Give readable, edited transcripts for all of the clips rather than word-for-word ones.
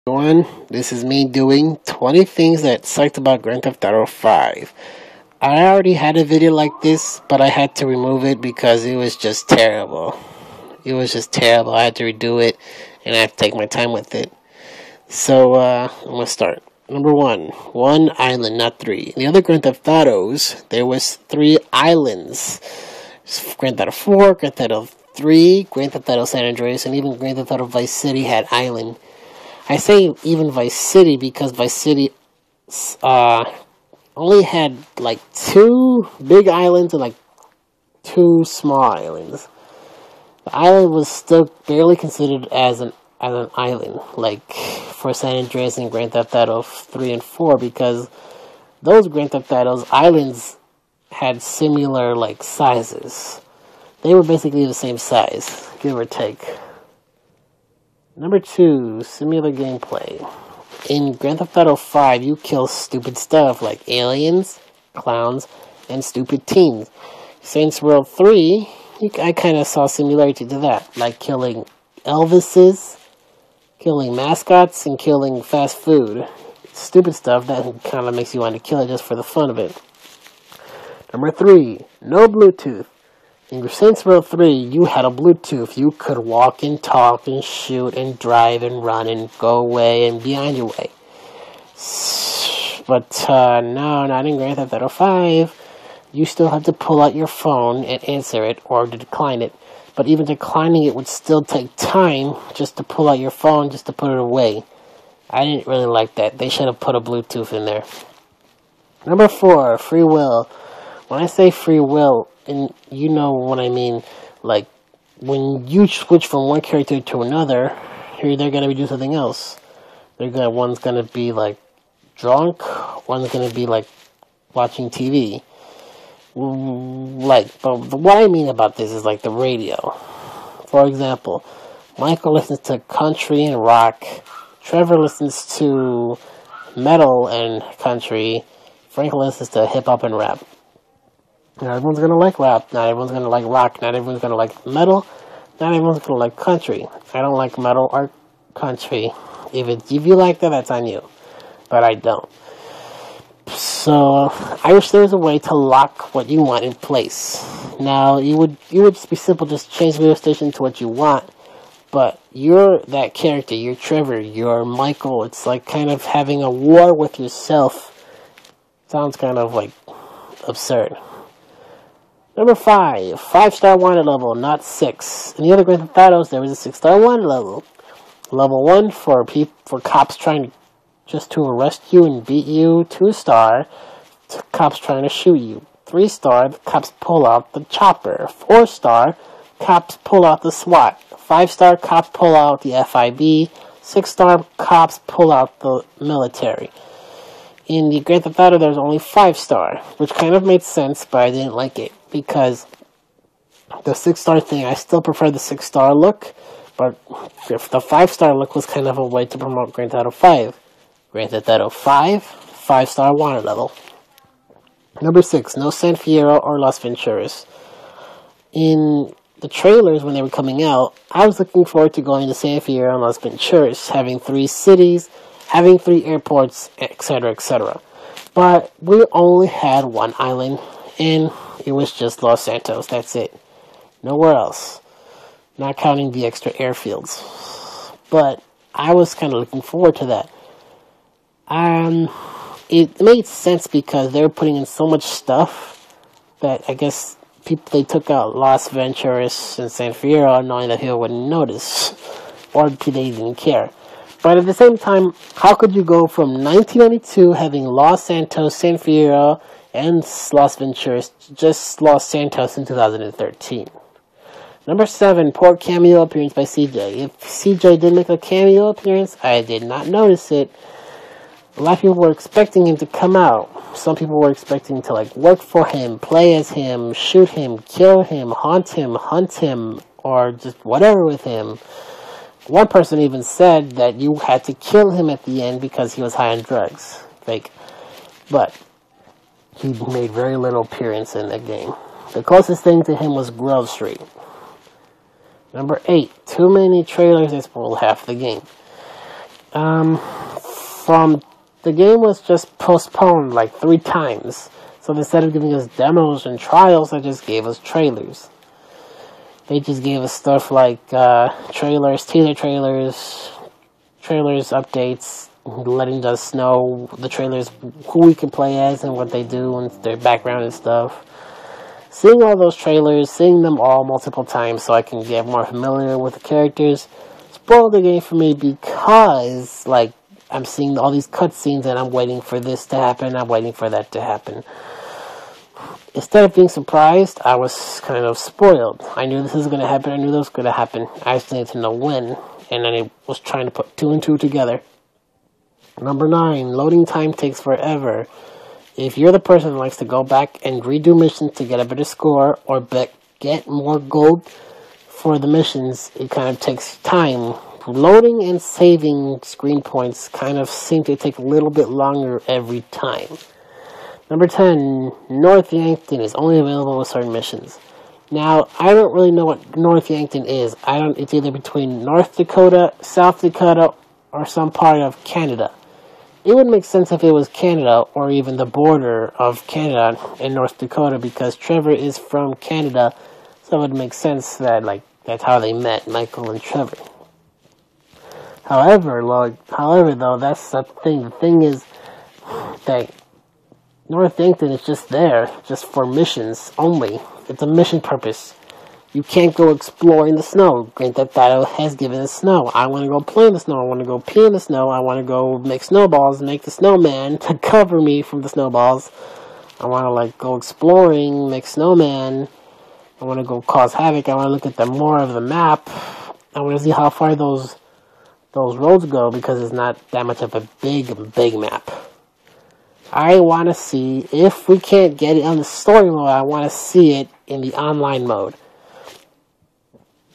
Everyone, this is me doing 20 things that sucked about Grand Theft Auto 5. I already had a video like this, but I had to remove it because it was just terrible. It was just terrible. I had to redo it, and I had to take my time with it. So, I'm going to start. Number one island, not three. In the other Grand Theft Autos, there was 3 islands. Grand Theft Auto 4, Grand Theft Auto 3, Grand Theft Auto San Andreas, and even Grand Theft Auto Vice City had island. I say even Vice City because Vice City only had like 2 big islands and like 2 small islands. The island was still barely considered as an island, like for San Andreas and Grand Theft Auto 3 and 4, because those Grand Theft Auto's islands had similar like sizes. They were basically the same size, give or take. Number 2, similar gameplay. In Grand Theft Auto 5, you kill stupid stuff like aliens, clowns, and stupid teens. Saints Row 3, I kind of saw similarity to that, like killing Elvises, killing mascots, and killing fast food. Stupid stuff that kind of makes you want to kill it just for the fun of it. Number 3, no Bluetooth. In Saints Row 3, you had a Bluetooth. You could walk and talk and shoot and drive and run and go away and be on your way. But no, not in Grand Theft Auto 5. You still have to pull out your phone and answer it or to decline it. But even declining it would still take time just to pull out your phone, just to put it away. I didn't really like that. They should have put a Bluetooth in there. Number 4, free will. When I say free will, and you know what I mean, like, when you switch from one character to another, they're going to do something else. One's going to be, like, drunk, one's going to be, like, watching TV. But what I mean about this is, like, the radio. For example, Michael listens to country and rock, Trevor listens to metal and country, Frank listens to hip-hop and rap. Not everyone's going to like rap, not everyone's going to like rock, not everyone's going to like metal, not everyone's going to like country. I don't like metal or country. If you like that, that's on you. But I don't. So, I wish there was a way to lock what you want in place. Now, it would be simple, just change the radio station to what you want. But you're that character, you're Trevor, you're Michael. It's like kind of having a war with yourself. Sounds kind of like absurd. Number 5, 5-star wanted level, not 6. In the other Grand Theft Autos, there was a 6-star wanted level. Level 1 for cops trying to arrest you and beat you. 2-star, cops trying to shoot you. 3-star, the cops pull out the chopper. 4-star, cops pull out the SWAT. 5-star, cops pull out the FIB. 6-star, cops pull out the military. In the Grand Theft Auto, there's only 5-star, which kind of made sense, but I didn't like it. Because the 6-star thing, I still prefer the 6-star look, but if the 5-star look was kind of a way to promote Grand Theft Auto 5. Grand Theft Auto 5, 5-star wanted level. Number 6, no San Fierro or Las Venturas. In the trailers, when they were coming out, I was looking forward to going to San Fierro and Las Venturas, having 3 cities, having 3 airports, etc., etc. But we only had 1 island, and it was just Los Santos, that's it. Nowhere else. Not counting the extra airfields. But I was kind of looking forward to that. It made sense because they were putting in so much stuff that I guess they took out Las Venturas and San Fierro knowing that people wouldn't notice. Or they didn't care. But at the same time, how could you go from 1992 having Los Santos, San Fierro, and Las Venturas to just Los Santos in 2013? Number 7, poor cameo appearance by CJ. If CJ did make a cameo appearance, I did not notice it. A lot of people were expecting him to come out. Some people were expecting to like work for him, play as him, shoot him, kill him, haunt him, or just whatever with him. One person even said that you had to kill him at the end because he was high on drugs. Fake. But he made very little appearance in that game. The closest thing to him was Grove Street. Number 8, too many trailers that spoiled half the game. From the game was just postponed like 3 times. So instead of giving us demos and trials, they just gave us trailers. They just gave us stuff like trailers, teaser trailers, updates, letting us know the trailers, who we can play as and what they do and their background and stuff. Seeing all those trailers, seeing them all multiple times so I can get more familiar with the characters, spoiled the game for me because, like, I'm seeing all these cutscenes and I'm waiting for this to happen, I'm waiting for that to happen. Instead of being surprised, I was kind of spoiled. I knew this was going to happen, I knew that was going to happen. I just needed to know when, and then I was trying to put 2 and 2 together. Number 9, loading time takes forever. If you're the person who likes to go back and redo missions to get a better score, or get more gold for the missions, it kind of takes time. Loading and saving screen points kind of seem to take a little bit longer every time. Number 10, North Yankton is only available with certain missions. Now, I don't really know what North Yankton is. It's either between North Dakota, South Dakota, or some part of Canada. It would make sense if it was Canada, or even the border of Canada and North Dakota, because Trevor is from Canada, so it would make sense that, like, that's how they met, Michael and Trevor. However, though, that's the thing. The thing is that North Yankton is just there, just for missions only. It's a mission purpose. You can't go explore in the snow. Grand Theft Auto has given us snow. I want to go play in the snow. I want to go pee in the snow. I want to go make snowballs, make the snowman to cover me from the snowballs. I want to, like, go exploring, make snowman. I want to go cause havoc. I want to look at more of the map. I want to see how far those roads go, because it's not that much of a big map. I want to see, if we can't get it on the story mode, I want to see it in the online mode.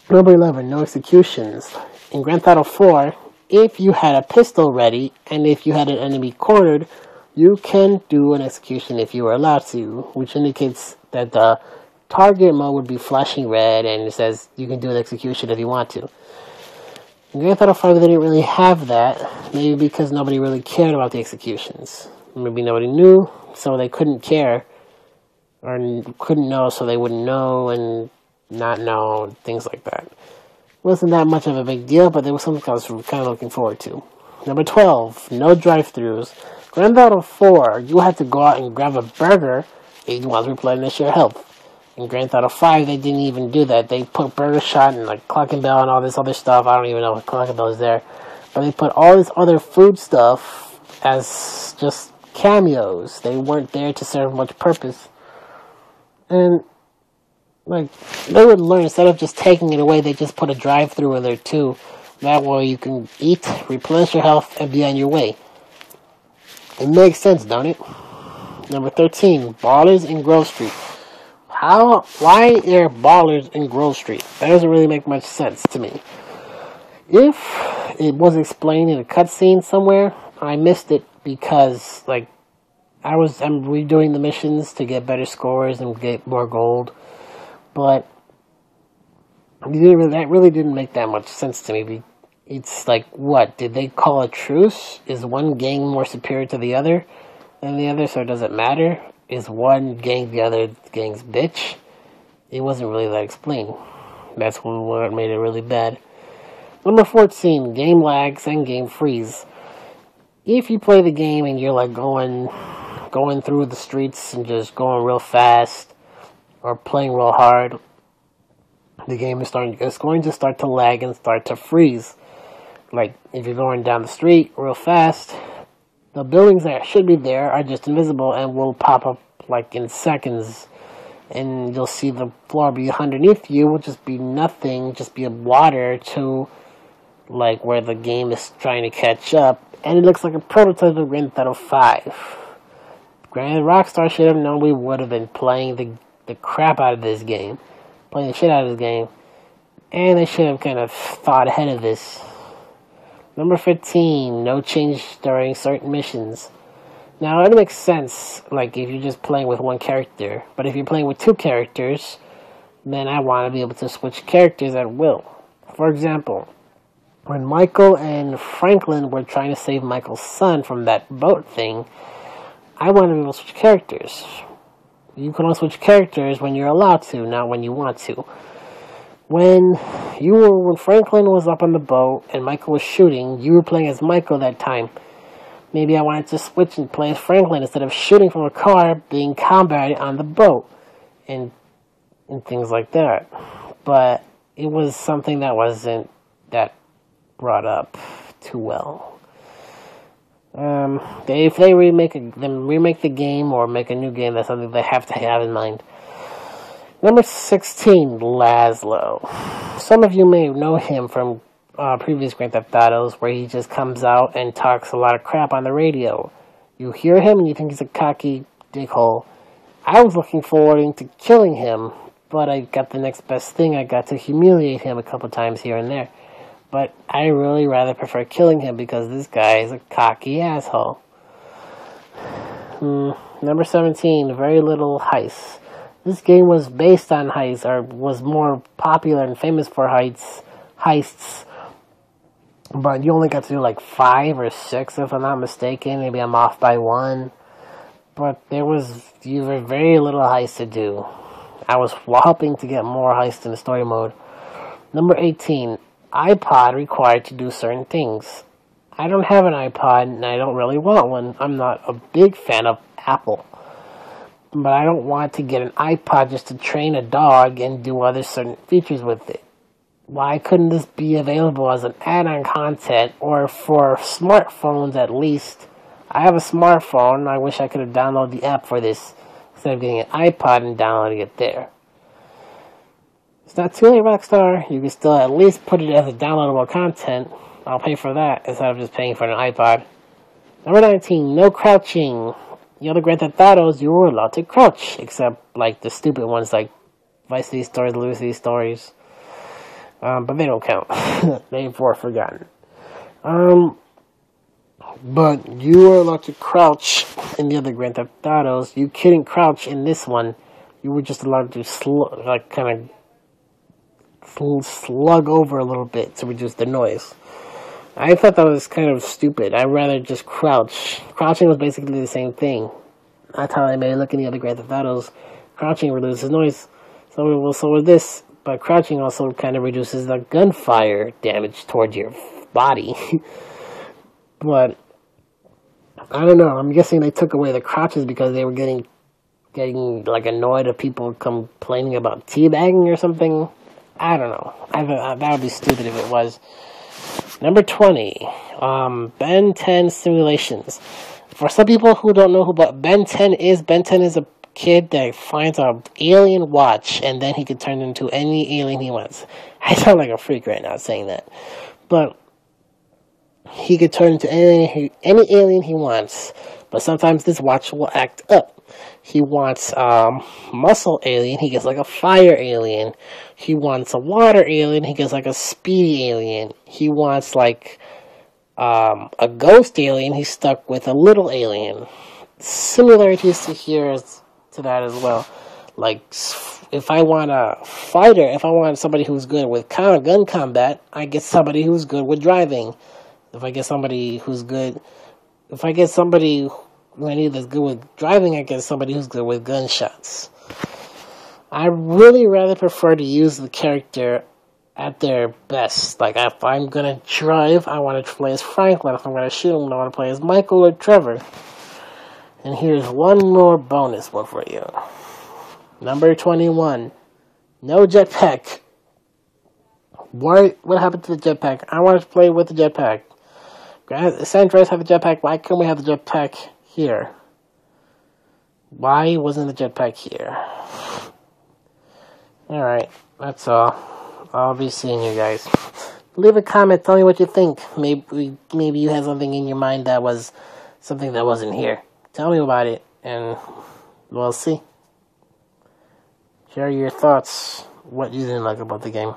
Number 11, no executions. In Grand Theft Auto 4, if you had a pistol ready, and if you had an enemy cornered, you can do an execution if you were allowed to, which indicates that the target mode would be flashing red, and it says you can do an execution if you want to. In Grand Theft Auto 5, they didn't really have that, maybe because nobody really cared about the executions. Maybe nobody knew, so they couldn't care, or couldn't know, so they wouldn't know, and not know, things like that. It wasn't that much of a big deal, but there was something I was kind of looking forward to. Number 12, no drive-thrus. Grand Theft Auto 4, you had to go out and grab a burger if you want to replenish your health. In Grand Theft Auto 5, they didn't even do that. They put Burger Shot and, like, Clock and Bell and all this other stuff. I don't even know what Clock and Bell is there. But they put all this other food stuff as just cameos. They weren't there to serve much purpose. And, like, they would learn, instead of just taking it away, they just put a drive-thru in there too. That way you can eat, replenish your health, and be on your way. It makes sense, don't it? Number 13, Ballers in Grove Street. Why are ballers in Grove Street? That doesn't really make much sense to me. If it was explained in a cutscene somewhere, I missed it because, like, I'm redoing the missions to get better scores and get more gold, but that really didn't make that much sense to me. It's like, what, did they call a truce? Is one gang more superior to the other than the other, so it doesn't matter? Is one gang the other gang's bitch? It wasn't really that explained. That's what made it really bad. Number 14, game lags and game freeze. If you play the game and you're, like, going through the streets and just going real fast, or playing real hard, the game is going to start to lag and start to freeze. Like, if you're going down the street real fast, the buildings that should be there are just invisible and will pop up, like, in seconds. And you'll see the floor be underneath you will just be nothing, just be water to, like, where the game is trying to catch up. And it looks like a prototype of Grand Theft Auto 5. Granted, Rockstar should have known we would have been playing the crap out of this game. Playing the shit out of this game. And they should have kind of thought ahead of this. Number 15, no change during certain missions. Now, it makes sense, like, if you're just playing with one character. But if you're playing with 2 characters, then I want to be able to switch characters at will. For example, when Michael and Franklin were trying to save Michael's son from that boat thing, I wanted to be able to switch characters. You can only switch characters when you're allowed to, not when you want to. When Franklin was up on the boat and Michael was shooting, you were playing as Michael that time. Maybe I wanted to switch and play as Franklin instead of shooting from a car, being combated on the boat, and things like that. But it was something that wasn't that brought up too well. If they remake the game or make a new game, that's something they have to have in mind. Number 16, Lazlo. Some of you may know him from previous Grand Theft Autos, where he just comes out and talks a lot of crap on the radio. You hear him and you think he's a cocky dickhole. I was looking forward to killing him, but I got the next best thing. I got to humiliate him a couple times here and there. But I really rather prefer killing him because this guy is a cocky asshole. Number 17, Very Little Heist. This game was based on heists, or was more popular and famous for heists. But you only got to do like 5 or 6, if I'm not mistaken. Maybe I'm off by 1. But there was very little heist to do. I was hoping to get more heist in the story mode. Number 18, iPod required to do certain things. I don't have an iPod, and I don't really want one. I'm not a big fan of Apple. But I don't want to get an iPod just to train a dog and do other certain features with it. Why couldn't this be available as an add-on content, or for smartphones at least? I have a smartphone. I wish I could have downloaded the app for this instead of getting an iPod and downloading it there. It's not too late, Rockstar. You can still at least put it as a downloadable content. I'll pay for that instead of just paying for an iPod. Number 19, no crouching. The other Grand Theft Autos, you were allowed to crouch, except like the stupid ones like Vice City Stories, Liberty City Stories. But they don't count. They were forgotten. But you were allowed to crouch in the other Grand Theft Autos. You couldn't crouch in this one. You were just allowed to slug over a little bit to reduce the noise. I thought that was kind of stupid. I'd rather just crouch. Crouching was basically the same thing. That's how I made it look in the other Grand Theft Autos. Crouching reduces noise. So with this, but crouching also kind of reduces the gunfire damage towards your body. But I don't know. I'm guessing they took away the crouches because they were getting like annoyed at people complaining about teabagging or something. I don't know. That would be stupid if it was. Number 20, Ben 10 simulations. For some people who don't know who Ben 10 is a kid that finds an alien watch and then he can turn into any alien he wants. I sound like a freak right now saying that. But he could turn into any alien he wants. But sometimes this watch will act up. He wants muscle alien, he gets like a fire alien. He wants a water alien, he gets like a speedy alien. He wants like a ghost alien, he's stuck with a little alien. Similarities to that as well. Like, if I want a fighter, if I want somebody who's good with gun combat, I get somebody who's good with driving. If I get somebody who I need that's good with driving, I get somebody who's good with gunshots. I really rather prefer to use the character at their best. Like, if I'm gonna drive, I want to play as Franklin. If I'm gonna shoot him, I want to play as Michael or Trevor. And here's one more bonus one for you. Number 21. No jetpack. What happened to the jetpack? I want to play with the jetpack. San Andreas have a jetpack. Why can't we have the jetpack here? Why wasn't the jetpack here? Alright, that's all. I'll be seeing you guys. Leave a comment, tell me what you think. Maybe you have something in your mind that was something that wasn't here. Tell me about it, and we'll see. Share your thoughts, what you didn't like about the game.